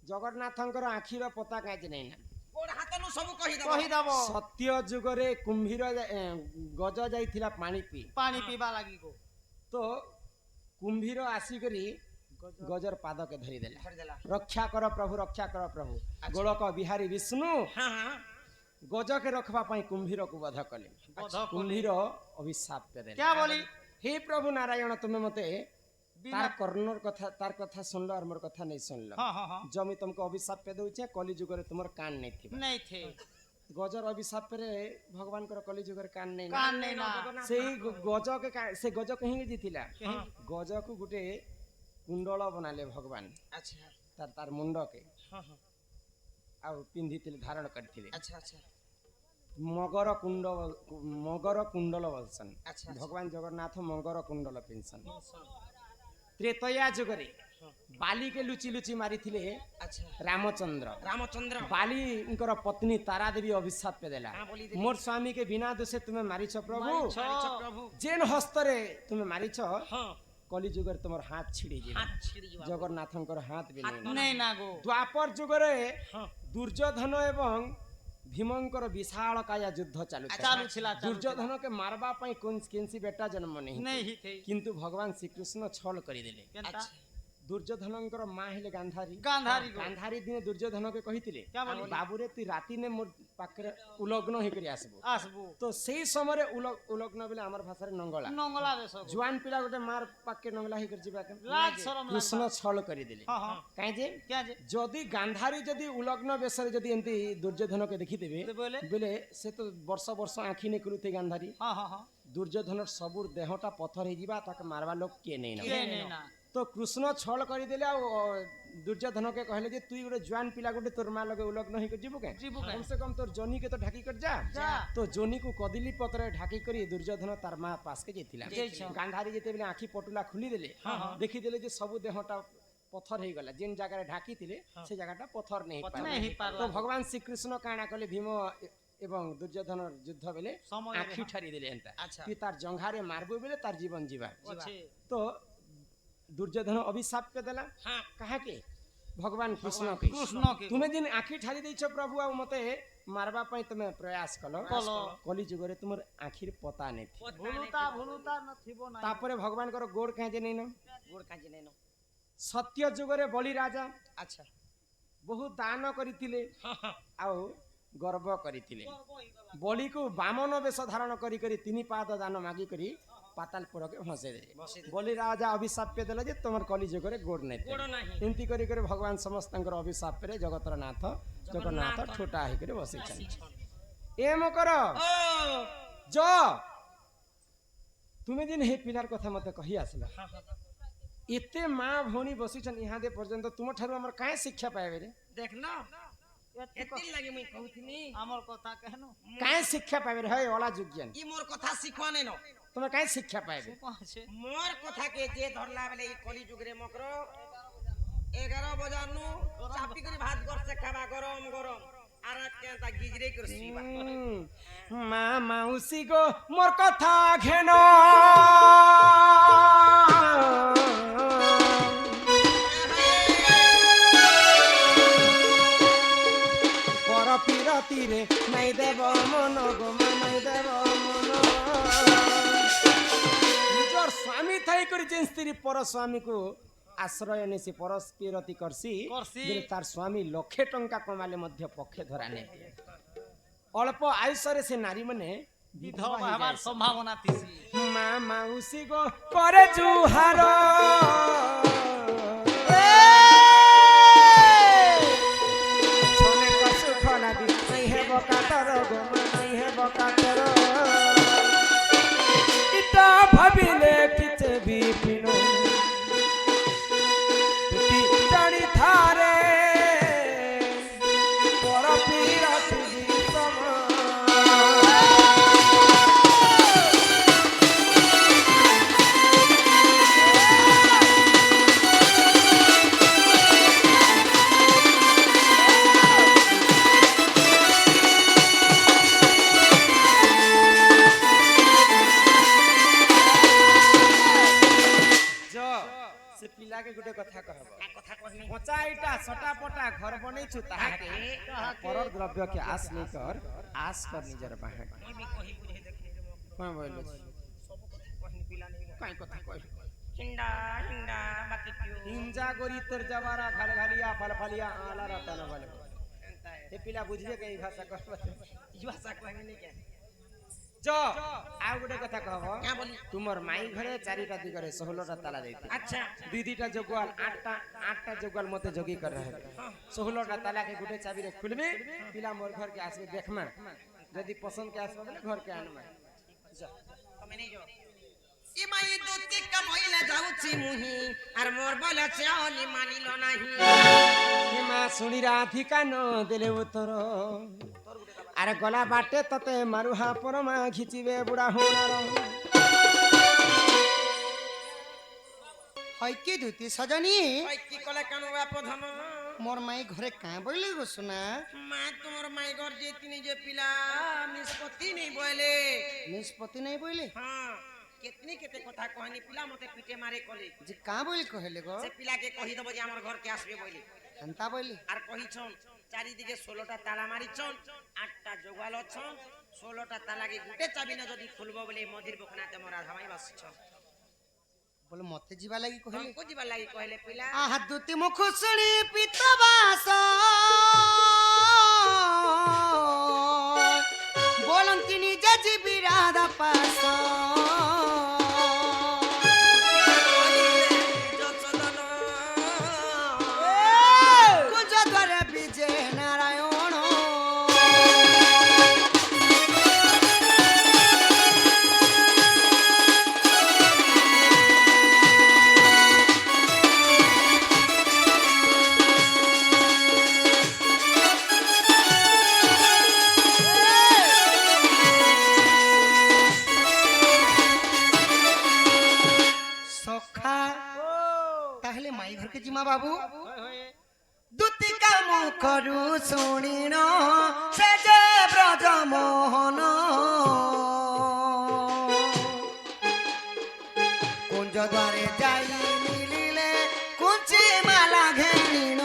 ଜଗନ୍ନାଥଙ୍କର ଆଖିର ପତା କାହିଁକି ନାହିଁ ନା ଗୋଡ଼ ହାତରୁ ସବୁ କହିଦବ ସତ୍ୟ ଯୁଗରେ କୁମ୍ଭୀର ଗଜ ଯାଇଥିଲା ପାଣି ପିଇବା ଲାଗି ତ କୁମ୍ଭୀର ଆସିକରି ଗଜର ପାଦକେ ଧରିଦେଲା ରକ୍ଷା କର ପ୍ରଭୁ ଗୋଳକ ବିହାରୀ ବିଷ୍ଣୁ ଗଜକେ ରଖବା ପାଇଁ କୁମ୍ଭୀରକୁ ବଧ କଲେ କୁମ୍ଭୀର ଅଭିଶାପ ଦେଲେ हे प्रभु नारायण तुम्हें मते तार कर्णर कथा तार कथा सुनलो और मोर कथा नहीं सुनलो जमी तुमको अभिशाप पे दउछे कली जुग रे तुमर कान नहीं थे गजर अभिशाप रे भगवान कर कली जुग रे कान नहीं ना सेही गज के से गज कहीं जीतिला गज को गुटे कुंडल बनाले भगवान अच्छा तार मुंड के आ पिंधितिले धारण करथिले अच्छा मगर कुंडल बलसन भगवान जगन्नाथ मगर कुंडल पिंसन त्रेतया जुगरे बाली के लुची लुची मारी थिले रामचंद्र बाली इनकर पत्नी तारा देवी अभिशाप पे देला मोर स्वामी के बिना दोषे तुम्हें मारिछ प्रभु जेन हस्तरे तुम्हें मारिछ कली जुगर तुमर हाथ छिड़ी जगन्नाथंकर हाथ भी नहीं ना गो द्वापर जुगरे दुर्योधन एवं भीमंकर विशाल काया युद्ध चालुला दुर्योधन के मारबा पाई केंसी बेटा जन्म नहीं किंतु भगवान श्री कृष्ण छल करिदेले दुर्योधनकर मां हेले गांधारी दिने दुर्योधन के कहितिले बाबू रे तू राती ने मोर पाकरे उलग्न हे करी आसबो तो सेही समय उलग्न बेले हमर भाषा रे नंगला देश जुआन पिला गोटे मार पाके नंगला हे कर जिबा कृष्ण छल करिदेले काहे जे जदी गांधारी जदी उलग्न बेसरे जदी एंती दुर्योधन के देखि देबे बेले से तो वर्ष आंखी ने करुते गांधारी दुर्योधन सबुर देहटा पत्थर हे जिबा ताके मारवा लोग के नहीं ना तो कृष्ण छल करदेले दुर्योधन के कहले जे तुई गोटे जुआन पिला गोटे तोर मां लगे उलग्न ही जीवु के कम से कम तोर जोनी के तो ढाकी कर जा तो जोनी को कदिली पत्र ढाकी करी दुर्योधन तार मां पास के जेतिला गांधारी जेते बेले आखी पटुला खुली देले देखि देले जे सब देहटा पत्थर हे गला जेन जगह ढाकी थिले से जगहटा पत्थर नहीं तो भगवान श्री कृष्ण काना कले भीम एवं दुर्योधन युद्ध बेले आखी ठारी देले एंता कि तार जंघारे मारबो बेले तार जीवन जीवा तो दुर्योधन अभिशाप के देला कहा के भगवान कृष्ण के तुम्हें दिन आखी ठारी दैछ प्रभु आ मते मारबा पई तुम प्रयास कलो कली जुगरे तुमर आखिर पता नहीं भूलुता नथिबो ना तापरे भगवान कर गोड़ काजे नहीं न सत्य जुगरे बलि राजा अच्छा बहुत दान करितिले आ गर्व करितिले बलि को वामन वेश धारण करी करी 3 पाद दान मागी करी पातालपुर के फंसे दे बलि राजा अभिशाप पे देला जे तुमर कली जुगरे गोड़ नहीं एंती करी करी भगवान समस्तंकर अभिशाप पे जगतर नाथ जगन्नाथ ठोटा हे करे बसे छन एम कर जो तुमे दिन हे पिलार कथा मते कहि आसला एते मां भौणी बसी छन यहां दे पर्यंत तुम ठारू हमर काहे शिक्षा पाएबे रे देख ना एते लागि मैं कहथिनी हमर कथा कहनो काहे शिक्षा पाएबे रे हे ओला जुज्ञान ई मोर कथा सिखवा नै न तुमे काहे शिक्षा पाएबे मोर कथा के जे धरला बेले ई कली जुग रे मकरो 11 बजानु चापी करी भात घर से खाबा गरम गरम आरा केंता गिजरे करसीबा मा माउसी गो मोर कथा घेनो पर पिरती रे नहीं देव मन गो नहीं देव मन निजर स्वामी थाई करी जेन स्त्री पर स्वामी को आश्रय ने से परस पिरती करसी तार स्वामी लक्षे टंका कमाले मध्य पक्षे धरा ने अल्प आयुष रे से नारी मने विधवा होबार संभावना थिसी मा माउसी गो करे जुहार छोने कसु खला दी नहीं है बकातर गो नहीं है बकातर इता भाबिले किते भी पिनो जानी थारे पर पिरती समा सटापटा घर बनैछु ताहाके परर द्रव्य के आस नहीं कर आस कर निजर बाहे कोन बोललो काई कथा कहि हिंडा हिंडा बाकी क्यों हिंजा गोरी तोर जवारा घालिया फलफलिया आला रतन बोले हे पिला बुझबे के भाषा कहबे ई भाषा कहबे नहीं क्या जो आ गुटे कथा कहबो क्या बोली तुमर माई घरे चारिटा दिगरे 16टा ताला देती अच्छा दीदीटा जोगवाल आठटा जोगवाल मते जोगी कर रहे 16टा ताला के गुटे चाबी रे खुलबे पिला मोर घर के आसबे देखमा यदि पसंद के आसबे बोले घर के आनबा जा তুমি नहीं जो ई माई दूती का भइला जाउची मुही आर मोर बोला चाली मानिलो नाही हे मा सुनी राधिका न देले उतर अरे गला बाटे तते मारुहा परमा खिचिबे बुढ़ा होनार হয় কি দুতি সজনী ওই কি কলে কানু বাপ ধন মোর মাই ঘরে কাঁ বইলে গো সোনা মা তোমার মাই ঘর যে তিনি যে পিলা নিষ্পত্তি নেই বলে নিষ্পত্তি নাই বইলে हां कितनी केते কথা কহানি পিলা মতে পিটে মারে কলে যে কাঁ বইল কহেলে গো সে পিলা কে কহি দেব যে আমার ঘর কে আসবে বলে এন্তা বইলে আর কহিছন চারিদিকে 16টা তালা মারিছন 8টা জোগাল অছন 16টা তালা কে গুটে চাবি না যদি খুলবো বলে মদির বকনাতে মোরা ধামাই বাসছ বলে মতে ଯିବା লাগি কহেলে हमको जीवा लागी कहले पिला আহা দুতি মুখ শুনি পিতবাস বলন্তি নিজে জীবি রাধা পাস জচদন কুঞ্জ ধরে বিজে নারায়ণ সখা তাহলে মাই ঘরকে জিমা বাবু দুতি কাম করু শুনিন সে যে ব্রজ মোহন কুঞ্জ দ্বারে যাই মিলিলে কুঞ্চি মালা ঘেনিন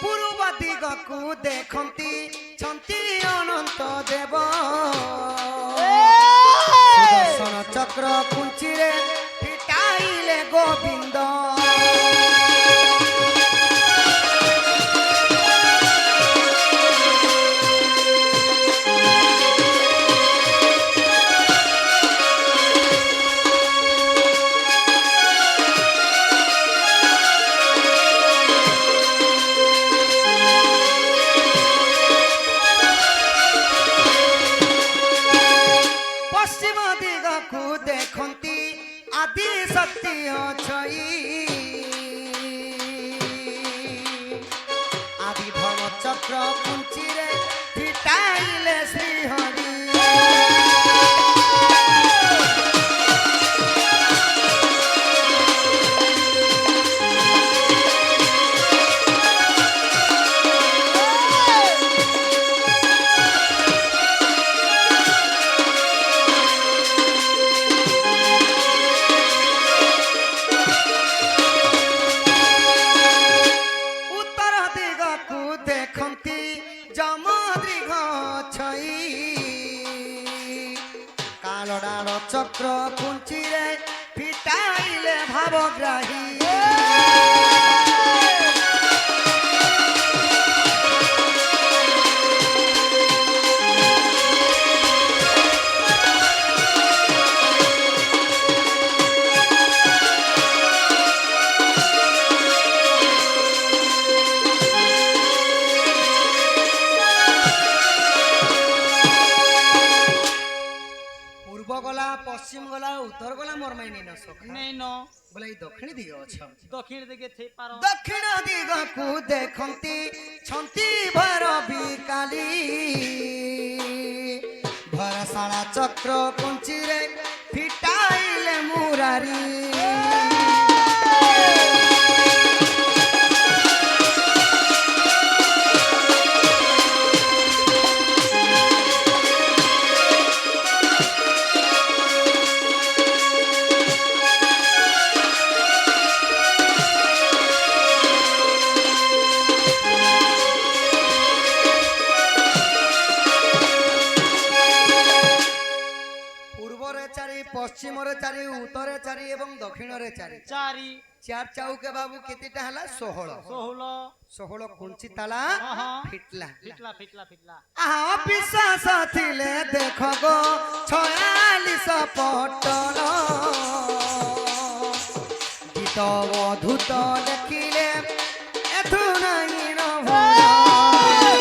পূর্ব দিগকু দেখন্তি ছন্তি অনন্ত দেব সুদর্শন চক্র কুঞ্চিরে ফিটাইলে গোবিন্দ পশ্চিম দিগকু দেখন্তি আদি শক্তি অছই আদি ধর্ম চক্র কুঞ্চিরে ফিটাইলে শ্রীহরি উত্তর দিগকু দেখন্তি যমদৃঘ ছই কালডাল চক্র কুঞ্চিরে ফিটাইলে ভাবগ্রাহী পূর্ব গলা পশ্চিম গলা উত্তর গলা মোর মাই নেই ন সখা নেই ন বলে এই দক্ষিণ দিকে অছ দক্ষিণ দিকে থেই পার দক্ষিণ দিগকু দেখন্তি ছন্তি ভর বিকালি ভরসালা চক্র কুঞ্চিরে ফিটাইলে মুরারি পূর্বরে চারি পশ্চিমরে চারি উত্তরে চারি এবং দক্ষিণরে চারি চারি চার চাউকে বাবু কেতেটা হলা 16 ষোহল 16 কুঞ্চি তালা আহা। ফিটলা ফিটলা ফিটলা ফিটলা আহা বিশ্বাস থিলে দেখ গো 46 পটল গীত অধুত দেখিলে এথু নাই রভুল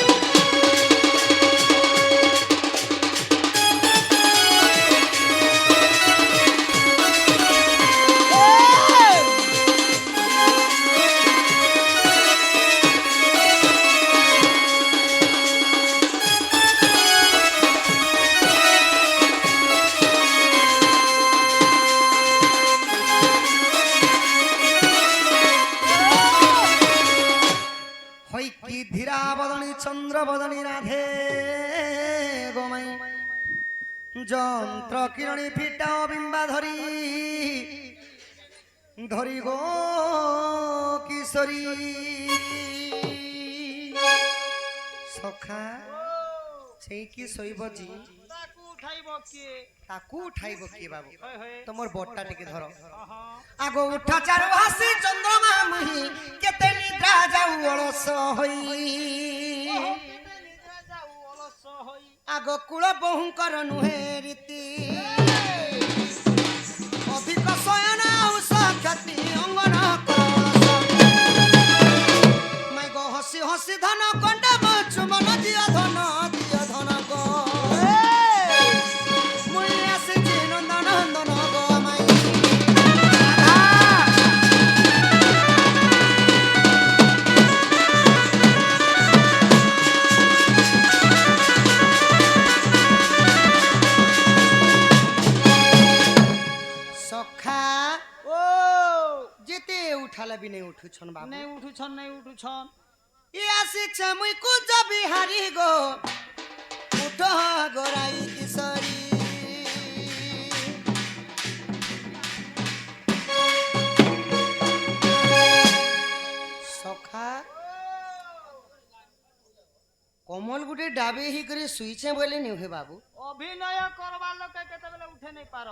হই কি ধীরা বদনী চন্দ্র বদনী রাধে গোমাই যন্ত্র কিরণী ফিটা বিম্বা ধরি ধরি গো কিশোরী সখা সেই কি শৈবজি তাকু উঠাইব কিয়ে তাকু উঠাইব কি বাবু হয় হয় তোমার বটটা টিকে ধর আহা আগ উঠা চারু হাসি চন্দ্রমা মুহি কেতে নিদ্রা যাও অলস হই কেতে নিদ্রা যাও অলস হই আগ কুଳ বহুଙ୍କର ନୁହେଁ ରୀତି ଅଧିକ ଶୟନ ଆଉ ସକ୍ଷତି ଅଙ୍ଗନ କଳସ ମାଇ ଗো ହସି ହସି ଧନ କଣ୍ଡବ ଚୁମନ ଦିଅ ଧନ ଗୋ ମୁଇ ଆସିଛି ନନ୍ଦନ ନନ୍ଦନ ଗୋ ମାଇ সখা ও যেতে উঠালে বি নেই উঠুছন বাবু নেই উঠুছন নেই উঠুছন ই আসিছে মুই কুজ বিহারি গো উঠ গোরাই কিশোরী সখা কমল গুটে ডাবে হি করে শুইছে বলে নিহে বাবু অভিনয় করবার লোকে কেতেবেলে উঠে নেই পার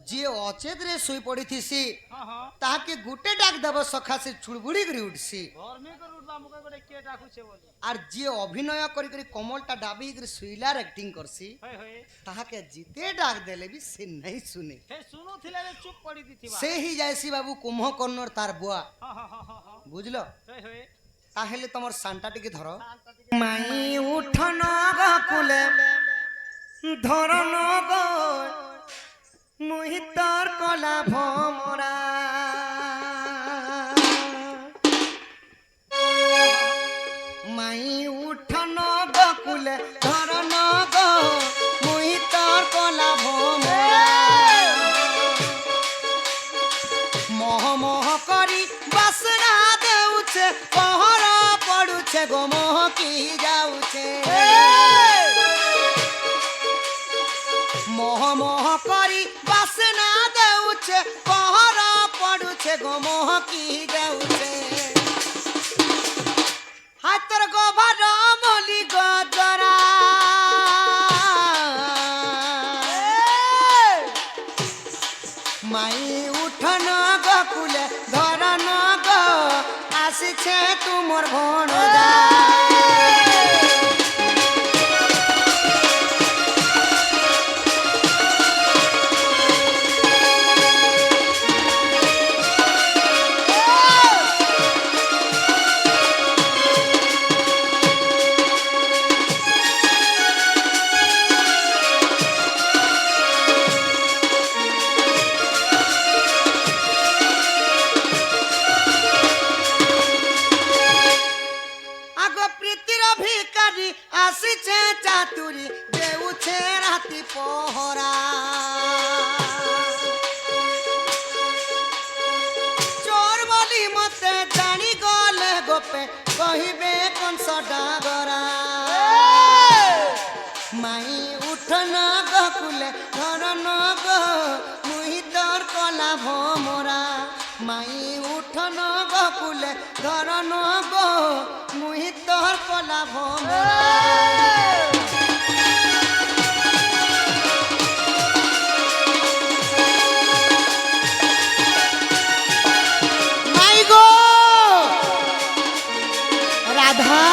যে অচেত রে শুই পড়িথিসি হ্যাঁ হ্যাঁ তাহাকে গুটে ডাক দেব সখা সে ছুড়বুড়ি করে উঠছি ধর্মী করে উঠবা মুখে করে কে ডাকুছে বলে আর যে অভিনয় করি করে কমলটা ডাবি করে শুইলার অ্যাক্টিং করছি হয় হয় তাহাকে জিতে ডাক দেলে বি সে নাই শুনে সে শুনুছিলে যে চুপ করে দিথিবা সে হি যাইছি বাবু কুম্ভকর্ণর তার বুয়া হ্যাঁ হ্যাঁ হ্যাঁ হ্যাঁ বুঝল হয় হয় তাহলে তোমার সানটা টিকে ধর শান্তা দিকে মাই উঠন কুলে ধরন গো মুহিতর কলা ভমরা মাই উঠন কুলে ধরন গো মুহিতর কলা ভমরা মহ মহ করি বাসনা দেউছে পহর পড়ুছে গো মোহ কি যাউছে মোহ মোহ করি বাসনা দেউছে পহর পড়ুছে গো মোহ কি যাউছে হাতর গোবর মলি গজরা মাই উঠন গকুলে ধরন গো আসিছে তুমর ভণজা আসিছে রাতি পহরা চোর বলি মতে জানি গলে গোপে কহিবে কংস ডাগরা মাই উঠ ন গকুলে ধর ন গো মুই তোর কলা ভমরা মাই উঠ ন গকুলে ধর ন গো মুই তোর কলা ভমরা মাই গো রাধা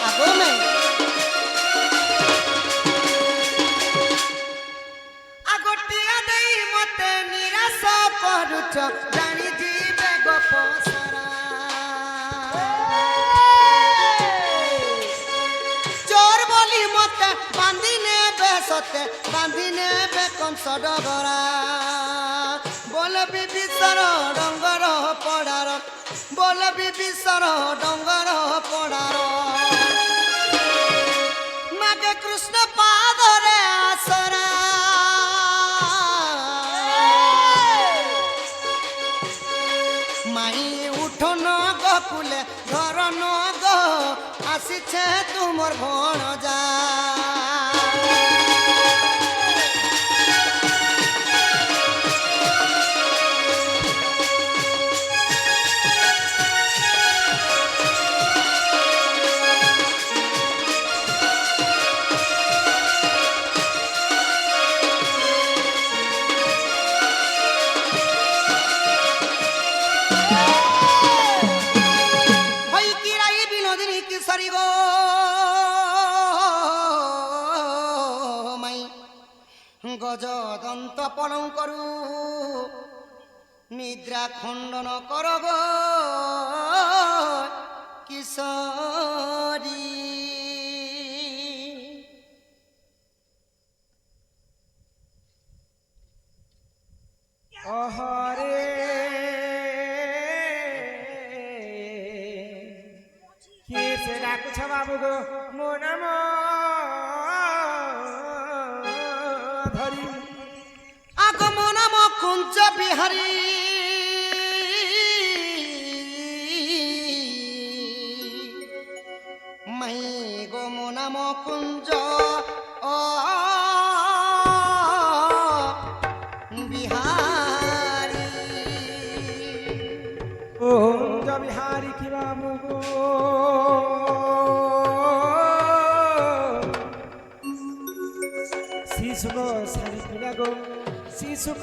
আগো মাই আগটিয়া দেই মতে নিরাশ করুছ জানি ଯିବେ ଗୋପ ସାରା চোর বলি মতে বান্ধি নেবে সতে বান্ধি নেবে কংস ডগরা বল বিবিসর ডঙ্গর পড়ার বল বিবিসর ডঙ্গর পড়ার মাগে কৃষ্ণ পাদরে আসরা মাই উঠ ন গকুলে ধর ন গো আসিছে তুমর ভণজা হই কিরাই বিনোদিনী কিশোরী গো মাই গজ দন্ত পলং করু নিদ্রা খণ্ডন কর গো কিশোরী অহরে কি সে ডাকুছ বাবু গো মো নাম ধরি আগমন কুঞ্জ বিহারী মাই গো মো নাম কুঞ্জ বিহারী ও বিহারি কি বাবু গো শিশুক সারি পিলা গো শিশুক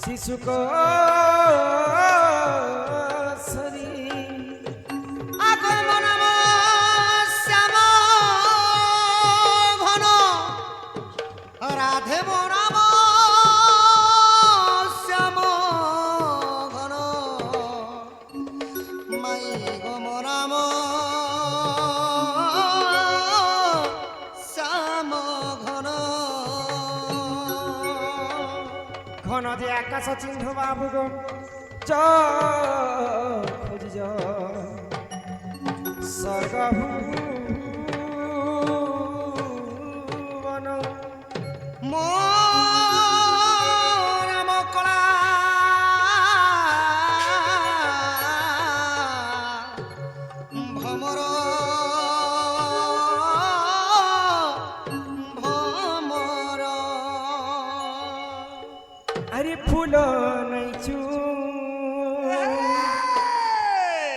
শিশুক সরি আগমন শ্যাম ঘন রাধে নাম শ্যাম ঘন মাই গম রাম শ্যাম ঘন ঘন যে আকাশ চিহ্ন বাবু গো চ খুঁজি য স্বর্গভুবন মো রাম কলা ভমর ভমর আরে ফুল নাইছু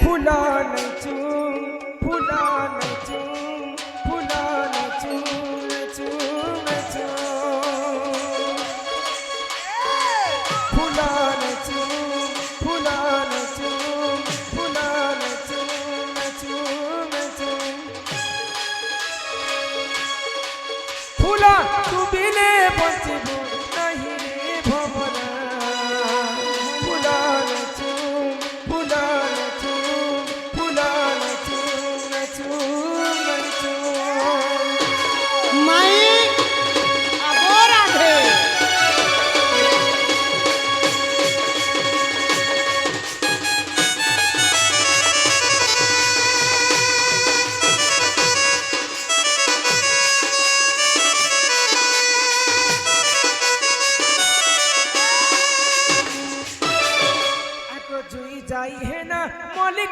ফুল নাইছু ফুল নাইছু ফুল নাইছু নাইছু নাইছু ফুল নাইছু ফুল নাইছু ফুল নাইছু নাইছু নাইছু ফুল তু বিনে বঞ্চিবু নাহি রে ভবনা ফুল নাইছু ফুল নাইছু ফুল নাইছু নাইছু নাইছু মাই আগো রাধে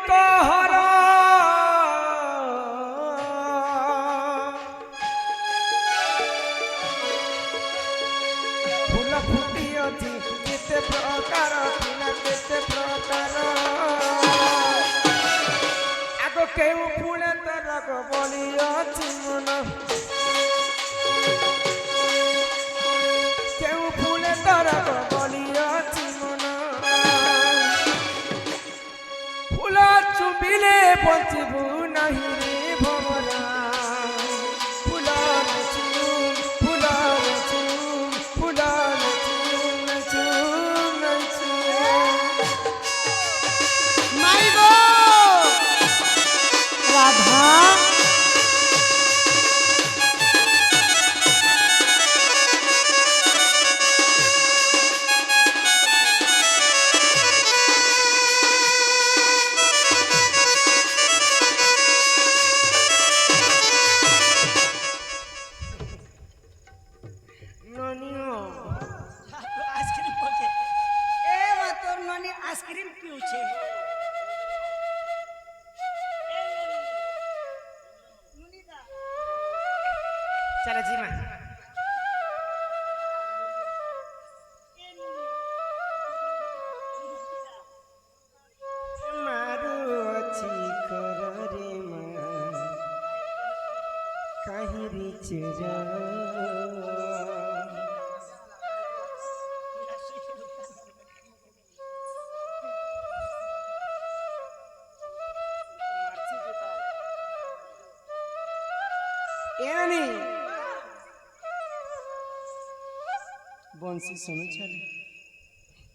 কহর ফুল ফুটি অছি কেতে প্রকার ফুল কেতে প্রকার আগ কেউ ফুলে তরক বলি অছি মন কেউ ফুলে তরক বলি অছি মন ফুল চুবিলে বঞ্চিবু নাহি রে ভমরা ফুল নাচুম ফুল নাচুম ফুল নাচুম নাচুম নাচুম মাই গো রাধা ননিও আইসক্রিম বলছে এ মা তোর ননি আইসক্রিম পিউছে চলে জিমা মারু অছি কররে মা কাহিরি চেরা এরানি বংশী শুনু ছাড়ে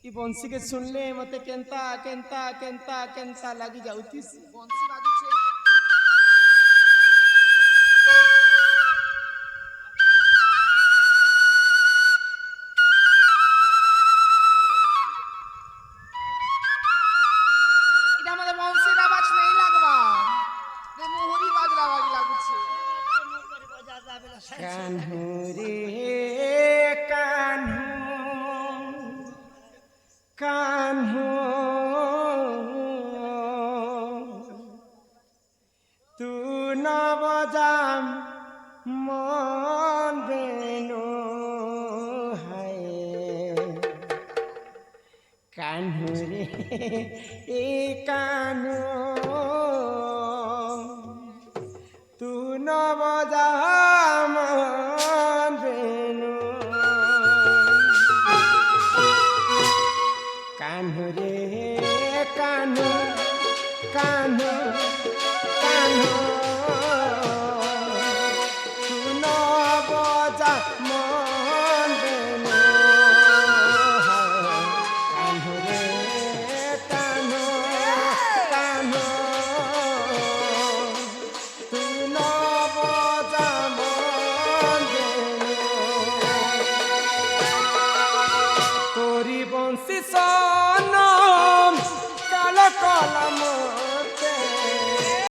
ই বংশীকে শুনলে মতে কেনতা কেনতা কেনতা কেনতা লাগি যাউতিস বংশী বাজুছে এটা আমাদের বংশীর আওয়াজ নেই লাগবা যে মোহরি বাজরা আওয়াজ লাগুছে কানহু রে কানহু কানহু তু নবজাম মন বেনু হায় কানহু রে এ কানহু তু নবজাম বেনু কানহু রে কানহু কানহু কানহু তু নবজাম বেনু কানহু রে কানহু কানহু তু নবজাম তোরি বংশী সনম কাল কলম